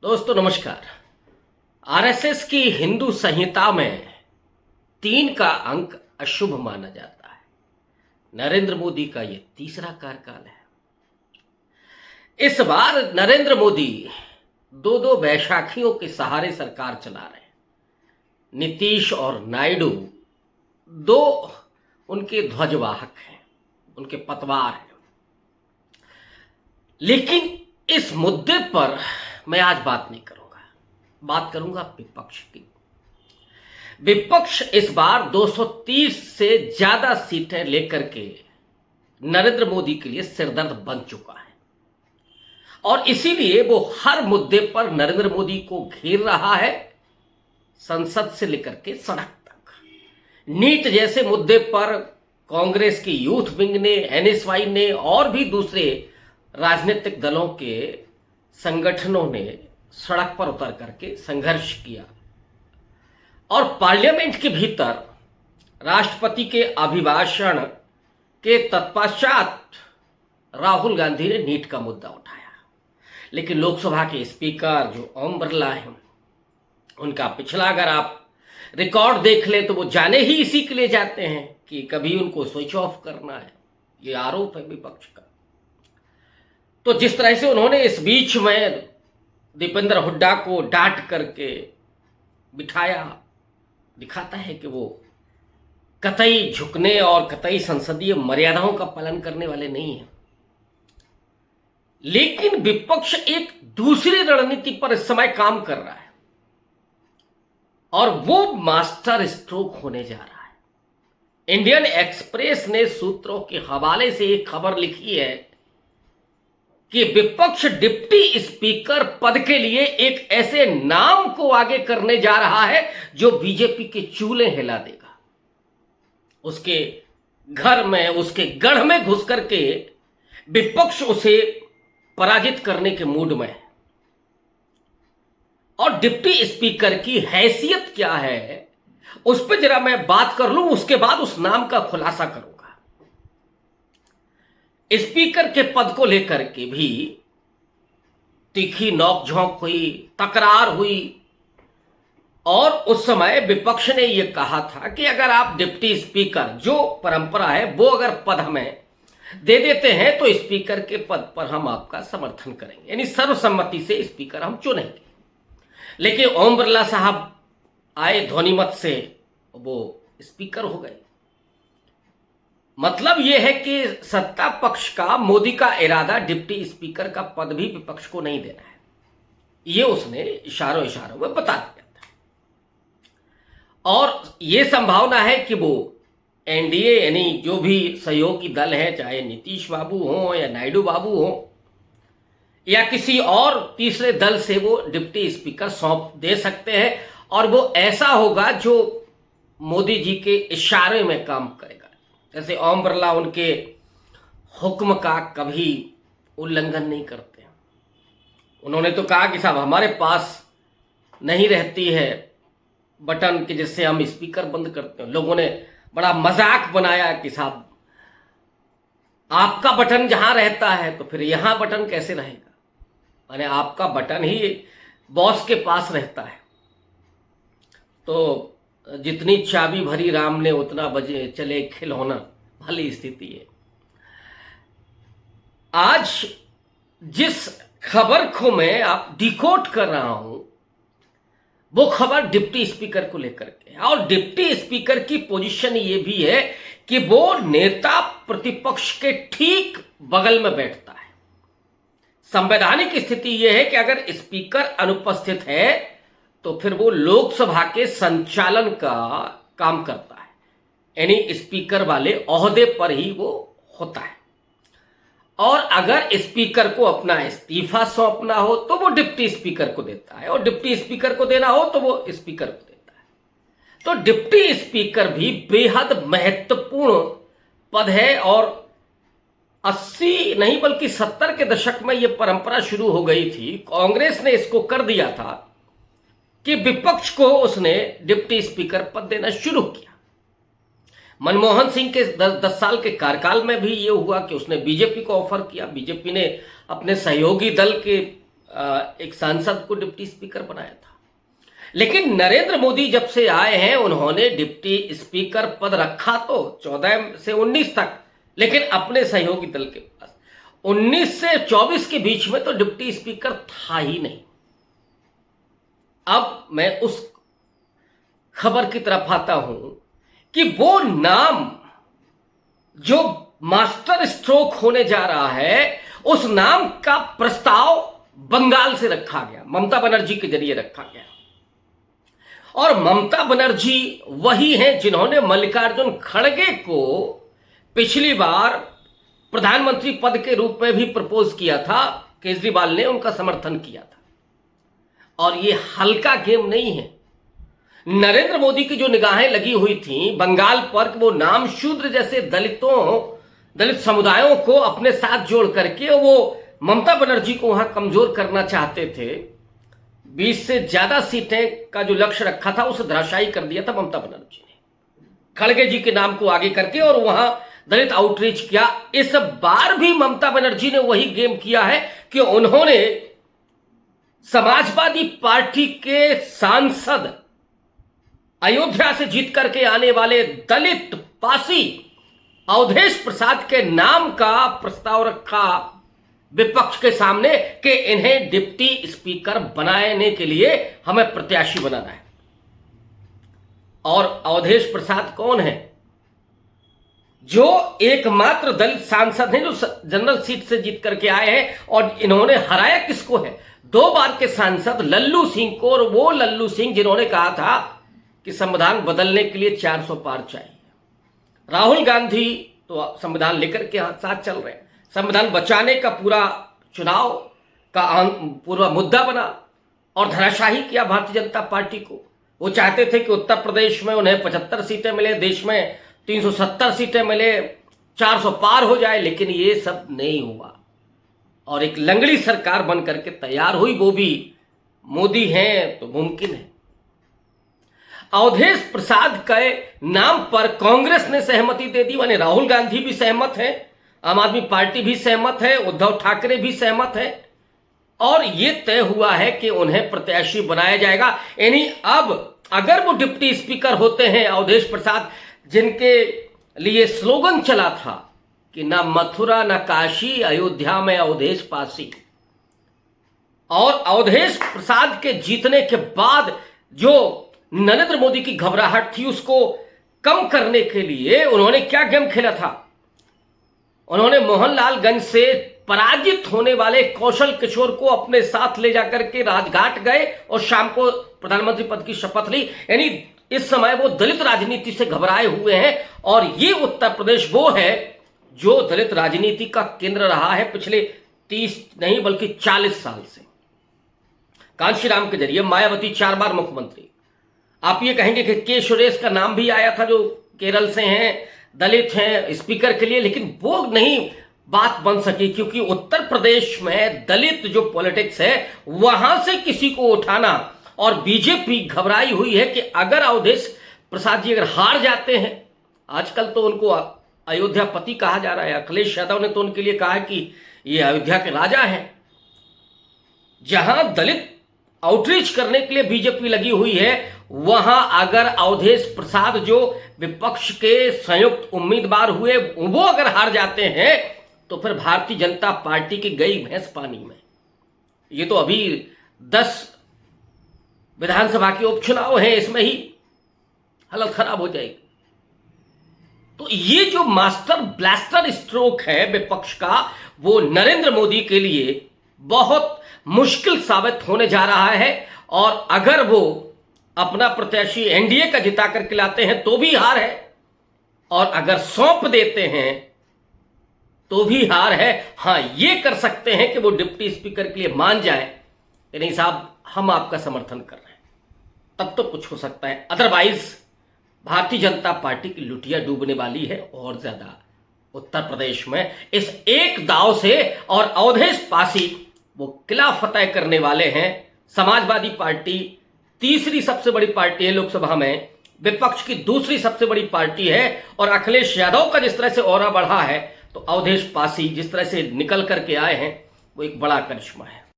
दोस्तों नमस्कार। आरएसएस की हिंदू संहिता में 3 का अंक अशुभ माना जाता है। नरेंद्र मोदी का यह तीसरा कार्यकाल है। इस बार नरेंद्र मोदी दो बैसाखियों के सहारे सरकार चला रहे हैं। नीतीश और नायडू दो उनके ध्वजवाहक हैं, उनके पतवार हैं। लेकिन इस मुद्दे पर मैं आज बात नहीं करूंगा, बात करूंगा विपक्ष की। विपक्ष इस बार 230 से ज्यादा सीटें लेकर के नरेंद्र मोदी के लिए सिरदर्द बन चुका है और इसीलिए वो हर मुद्दे पर नरेंद्र मोदी को घेर रहा है, संसद से लेकर के सड़क तक। नीट जैसे मुद्दे पर कांग्रेस की यूथ विंग ने, एनएसवाई ने और भी दूसरे राजनीतिक दलों के संगठनों ने सड़क पर उतर करके संघर्ष किया और पार्लियामेंट के भीतर राष्ट्रपति के अभिभाषण के तत्पश्चात राहुल गांधी ने नीट का मुद्दा उठाया। लेकिन लोकसभा के स्पीकर जो ओम बिरला हैं, उनका पिछला अगर आप रिकॉर्ड देख ले तो वो जाने ही इसी के लिए जाते हैं कि कभी उनको स्विच ऑफ करना है। ये आरोप है विपक्ष का। तो जिस तरह से उन्होंने इस बीच में दीपेंद्र हुड्डा को डांट करके बिठाया, दिखाता है कि वो कतई झुकने और कतई संसदीय मर्यादाओं का पालन करने वाले नहीं हैं। लेकिन विपक्ष एक दूसरी रणनीति पर इस समय काम कर रहा है और वो मास्टर स्ट्रोक होने जा रहा है। इंडियन एक्सप्रेस ने सूत्रों के हवाले से एक खबर लिखी है कि विपक्ष डिप्टी स्पीकर पद के लिए एक ऐसे नाम को आगे करने जा रहा है जो बीजेपी के चूल्हे हिला देगा। उसके घर में, उसके गढ़ में घुस करके विपक्ष उसे पराजित करने के मूड में है। और डिप्टी स्पीकर की हैसियत क्या है उस पर जरा मैं बात कर लूं, उसके बाद उस नाम का खुलासा करूंगा। स्पीकर के पद को लेकर के भी तीखी नोकझोंक हुई, तकरार हुई और उस समय विपक्ष ने यह कहा था कि अगर आप डिप्टी स्पीकर, जो परंपरा है वो अगर पद हमें दे देते हैं तो स्पीकर के पद पर हम आपका समर्थन करेंगे, यानी सर्वसम्मति से स्पीकर हम चुनेंगे। लेकिन ओम बिरला साहब आए ध्वनिमत से, वो स्पीकर हो गए। मतलब यह है कि सत्ता पक्ष का, मोदी का इरादा डिप्टी स्पीकर का पद भी विपक्ष को नहीं देना है। यह उसने इशारों में बता दिया था। और यह संभावना है कि वो एनडीए यानी जो भी सहयोगी दल है, चाहे नीतीश बाबू हो या नायडू बाबू हो या किसी और तीसरे दल से, वो डिप्टी स्पीकर सौंप दे सकते हैं और वो ऐसा होगा जो मोदी जी के इशारे में काम करेगा। जैसे ओम बिरला उनके हुक्म का कभी उल्लंघन नहीं करते। उन्होंने तो कहा कि साहब हमारे पास नहीं रहती है बटन कि जिससे हम स्पीकर बंद करते हैं। लोगों ने बड़ा मजाक बनाया कि साहब आपका बटन जहां रहता है तो फिर यहां बटन कैसे रहेगा, माने आपका बटन ही बॉस के पास रहता है। तो जितनी चाबी भरी राम ने उतना बजे चले खिलौना, भली स्थिति है। आज जिस खबर को मैं आप डिकोड कर रहा हूं वो खबर डिप्टी स्पीकर को लेकर के है और डिप्टी स्पीकर की पोजीशन ये भी है कि वो नेता प्रतिपक्ष के ठीक बगल में बैठता है। संवैधानिक स्थिति यह है कि अगर स्पीकर अनुपस्थित है तो फिर वो लोकसभा के संचालन का काम करता है, यानी स्पीकर वाले ओहदे पर ही वो होता है। और अगर स्पीकर को अपना इस्तीफा सौंपना हो तो वो डिप्टी स्पीकर को देता है और डिप्टी स्पीकर को देना हो तो वो स्पीकर को देता है। तो डिप्टी स्पीकर भी बेहद महत्वपूर्ण पद है और 80 नहीं बल्कि 70 के दशक में यह परंपरा शुरू हो गई थी। कांग्रेस ने इसको कर दिया था कि विपक्ष को उसने डिप्टी स्पीकर पद देना शुरू किया। मनमोहन सिंह के 10 साल के कार्यकाल में भी ये हुआ कि उसने बीजेपी को ऑफर किया। बीजेपी ने अपने सहयोगी दल के एक सांसद को डिप्टी स्पीकर बनाया था। लेकिन नरेंद्र मोदी जब से आए हैं उन्होंने डिप्टी स्पीकर पद रखा तो 14 से 19 तक, लेकिन अपने सहयोगी दल के पास 19 से 24 के बीच में तो डिप्टी स्पीकर था ही नहीं। अब मैं उस खबर की तरफ आता हूं कि वो नाम जो मास्टर स्ट्रोक होने जा रहा है, उस नाम का प्रस्ताव बंगाल से रखा गया, ममता बनर्जी के जरिए रखा गया। और ममता बनर्जी वही हैं जिन्होंने मल्लिकार्जुन खड़गे को पिछली बार प्रधानमंत्री पद के रूप में भी प्रपोज किया था। केजरीवाल ने उनका समर्थन किया था। और ये हल्का गेम नहीं है। नरेंद्र मोदी की जो निगाहें लगी हुई थी बंगाल पर, वो नाम शूद्र जैसे दलित समुदायों को अपने साथ जोड़ करके वो ममता बनर्जी को वहां कमजोर करना चाहते थे। 20 से ज्यादा सीटें का जो लक्ष्य रखा था उसे धराशायी कर दिया था ममता बनर्जी ने, खड़गे जी के नाम को आगे करके, और वहां दलित आउटरीच किया। इस बार भी ममता बनर्जी ने वही गेम किया है कि उन्होंने समाजवादी पार्टी के सांसद, अयोध्या से जीत करके आने वाले दलित पासी अवधेश प्रसाद के नाम का प्रस्ताव रखा विपक्ष के सामने कि इन्हें डिप्टी स्पीकर बनाने के लिए हमें प्रत्याशी बनाना है। और अवधेश प्रसाद कौन है? जो एकमात्र दलित सांसद हैं जो जनरल सीट से जीत करके आए हैं। और इन्होंने हराया किसको है? 2 बार के सांसद लल्लू सिंह को, और वो लल्लू सिंह जिन्होंने कहा था कि संविधान बदलने के लिए 400 पार चाहिए। राहुल गांधी तो संविधान लेकर के साथ चल रहे हैं। संविधान बचाने का पूरा चुनाव का पूरा मुद्दा बना और धराशाही किया भारतीय जनता पार्टी को। वो चाहते थे कि उत्तर प्रदेश में उन्हें 75 सीटें मिले, देश में 370 सीटें मिले, 400 पार हो जाए, लेकिन ये सब नहीं हुआ और एक लंगड़ी सरकार बन करके तैयार हुई। वो भी मोदी हैं तो मुमकिन है। अवधेश प्रसाद के नाम पर कांग्रेस ने सहमति दे दी, माने राहुल गांधी भी सहमत है, आम आदमी पार्टी भी सहमत है, उद्धव ठाकरे भी सहमत है, और यह तय हुआ है कि उन्हें प्रत्याशी बनाया जाएगा। यानी अब अगर वो डिप्टी स्पीकर होते हैं अवधेश प्रसाद, जिनके लिए स्लोगन चला था कि ना मथुरा ना काशी, अयोध्या में अवधेश पासी, और अवधेश प्रसाद के जीतने के बाद जो नरेंद्र मोदी की घबराहट थी उसको कम करने के लिए उन्होंने क्या गेम खेला था? उन्होंने मोहनलालगंज से पराजित होने वाले कौशल किशोर को अपने साथ ले जाकर के राजघाट गए और शाम को प्रधानमंत्री पद की शपथ ली। यानी इस समय वो दलित राजनीति से घबराए हुए हैं। और ये उत्तर प्रदेश वो है जो दलित राजनीति का केंद्र रहा है पिछले 30 नहीं बल्कि 40 साल से। कांशीराम के जरिए मायावती 4 बार मुख्यमंत्री। आप ये कहेंगे कि के सुरेश का नाम भी आया था जो केरल से हैं, दलित हैं, स्पीकर के लिए, लेकिन वो नहीं बात बन सकी क्योंकि उत्तर प्रदेश में दलित जो पॉलिटिक्स है वहां से किसी को उठाना, और बीजेपी घबराई हुई है कि अगर अवधेश प्रसाद जी अगर हार जाते हैं, आजकल तो उनको अयोध्यापति कहा जा रहा है, अखिलेश यादव ने तो उनके लिए कहा कि ये अयोध्या के राजा हैं। जहां दलित आउटरीच करने के लिए बीजेपी लगी हुई है, वहां अगर अवधेश प्रसाद जो विपक्ष के संयुक्त उम्मीदवार हुए वो अगर हार जाते हैं तो फिर भारतीय जनता पार्टी की गई भैंस पानी में। ये तो अभी 10 विधानसभा के उपचुनाव हैं, इसमें ही हालत खराब हो जाएगी। तो ये जो मास्टर ब्लास्टर स्ट्रोक है विपक्ष का, वो नरेंद्र मोदी के लिए बहुत मुश्किल साबित होने जा रहा है। और अगर वो अपना प्रत्याशी एनडीए का जिता करके लाते हैं तो भी हार है, और अगर सौंप देते हैं तो भी हार है। हां, ये कर सकते हैं कि वो डिप्टी स्पीकर के लिए मान जाए कि नहीं साहब हम आपका समर्थन कर रहे हैं, तब तो कुछ हो सकता है। अदरवाइज भारतीय जनता पार्टी की लुटिया डूबने वाली है और ज्यादा उत्तर प्रदेश में इस एक दाव से। और अवधेश पासी वो किला फतेह करने वाले हैं। समाजवादी पार्टी तीसरी सबसे बड़ी पार्टी है लोकसभा में, विपक्ष की दूसरी सबसे बड़ी पार्टी है, और अखिलेश यादव का जिस तरह से ऑरा बढ़ा है तो अवधेश पासी जिस तरह से निकल करके आए हैं वो एक बड़ा करिश्मा है।